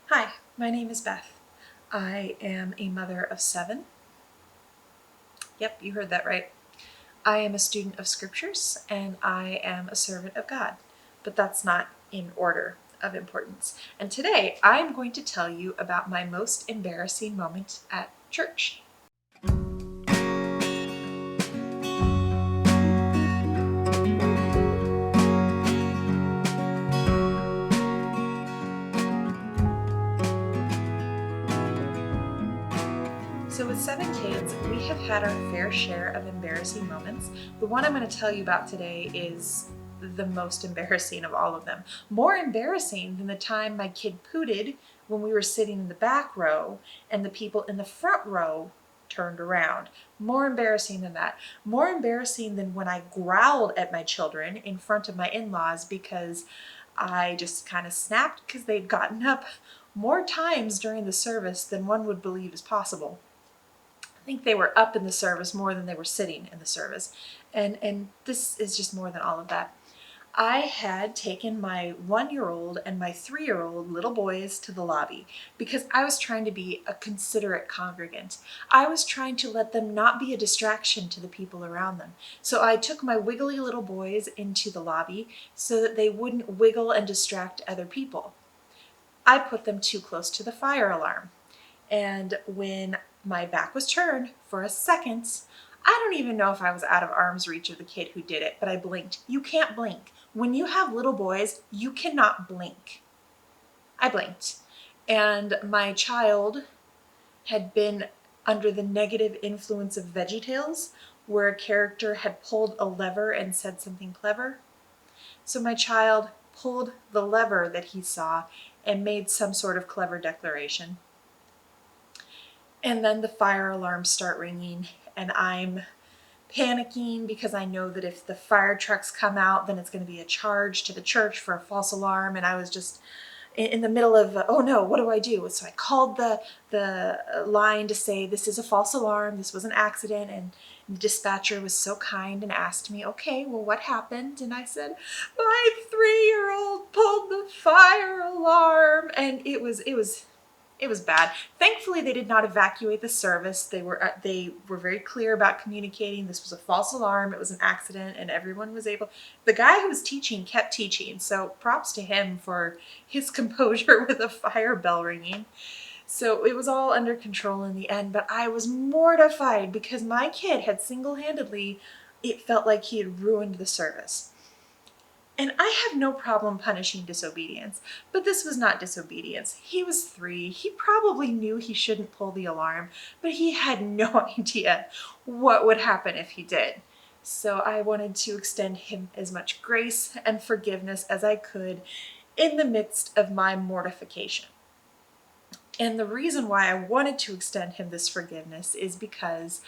Hi, my name is Beth. I am a mother of 7. Yep, you heard that right. I am a student of scriptures and I am a servant of God, but that's not in order of importance. And today I'm going to tell you about my most embarrassing moment at church. So with 7 kids, we have had our fair share of embarrassing moments. The one I'm going to tell you about today is the most embarrassing of all of them. More embarrassing than the time my kid pooted when we were sitting in the back row and the people in the front row turned around. More embarrassing than that. More embarrassing than when I growled at my children in front of my in-laws because I just kind of snapped because they'd gotten up more times during the service than one would believe is possible. I think they were up in the service more than they were sitting in the service. And this is just more than all of that. I had taken my 1-year-old and my 3-year-old little boys to the lobby because I was trying to be a considerate congregant. I was trying to let them not be a distraction to the people around them. So I took my wiggly little boys into the lobby so that they wouldn't wiggle and distract other people. I put them too close to the fire alarm. And when my back was turned for a second, I don't even know if I was out of arm's reach of the kid who did it, but I blinked. You can't blink. When you have little boys, you cannot blink. I blinked. And my child had been under the negative influence of VeggieTales, where a character had pulled a lever and said something clever. So my child pulled the lever that he saw and made some sort of clever declaration. And then the fire alarms start ringing and I'm panicking because I know that if the fire trucks come out, then it's going to be a charge to the church for a false alarm. And I was just in the middle of, oh no, what do I do? So I called the line to say, this is a false alarm. This was an accident. And the dispatcher was so kind and asked me, okay, well, what happened? And I said, my 3-year-old pulled the fire alarm. And it was bad. Thankfully, they did not evacuate the service. They were very clear about communicating this was a false alarm. It was an accident, and everyone was able. The guy who was teaching kept teaching, so props to him for his composure with a fire bell ringing. So it was all under control in the end, but I was mortified because my kid had single-handedly, it felt like he had ruined the service. And I have no problem punishing disobedience, but this was not disobedience. He was 3. He probably knew he shouldn't pull the alarm, but he had no idea what would happen if he did. So I wanted to extend him as much grace and forgiveness as I could in the midst of my mortification. And the reason why I wanted to extend him this forgiveness is because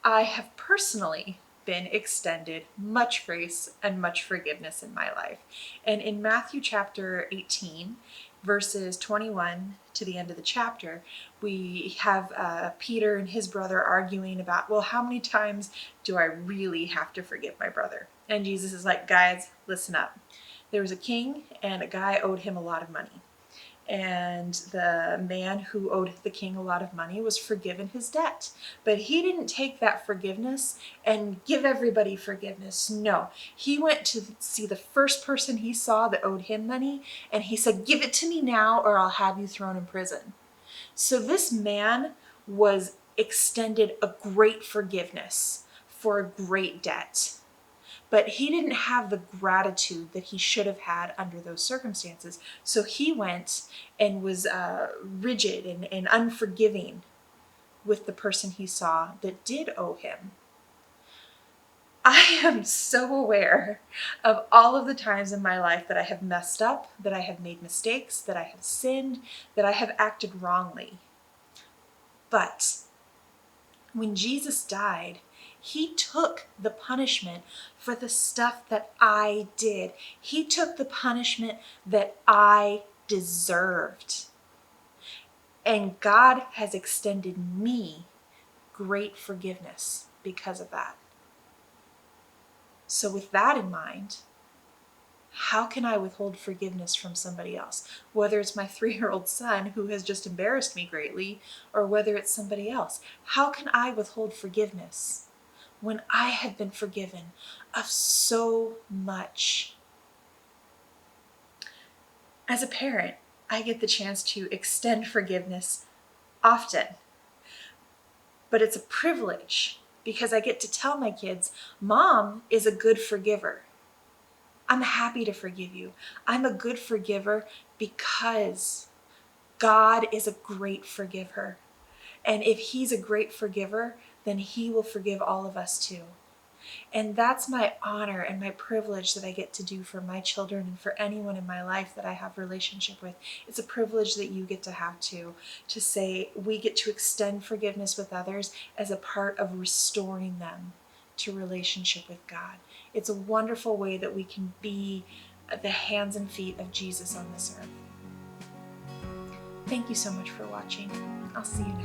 I have personally been extended much grace and much forgiveness in my life. And in Matthew chapter 18, verses 21 to the end of the chapter, we have Peter and his brother arguing about, well, how many times do I really have to forgive my brother? And Jesus is like, guys, listen up. There was a king and a guy owed him a lot of money. And the man who owed the king a lot of money was forgiven his debt. But he didn't take that forgiveness and give everybody forgiveness. No, he went to see the first person he saw that owed him money, and he said, give it to me now or I'll have you thrown in prison. So this man was extended a great forgiveness for a great debt. But he didn't have the gratitude that he should have had under those circumstances. So he went and was rigid and unforgiving with the person he saw that did owe him. I am so aware of all of the times in my life that I have messed up, that I have made mistakes, that I have sinned, that I have acted wrongly. But when Jesus died, he took the punishment for the stuff that I did. He took the punishment that I deserved. And God has extended me great forgiveness because of that. So with that in mind, how can I withhold forgiveness from somebody else? Whether it's my 3-year-old son who has just embarrassed me greatly, or whether it's somebody else. How can I withhold forgiveness when I have been forgiven of so much? As a parent, I get the chance to extend forgiveness often, but it's a privilege because I get to tell my kids, Mom is a good forgiver. I'm happy to forgive you. I'm a good forgiver because God is a great forgiver. And if He's a great forgiver, then He will forgive all of us too. And that's my honor and my privilege that I get to do for my children and for anyone in my life that I have relationship with. It's a privilege that you get to have too, to say we get to extend forgiveness with others as a part of restoring them to relationship with God. It's a wonderful way that we can be the hands and feet of Jesus on this earth. Thank you so much for watching. I'll see you next time.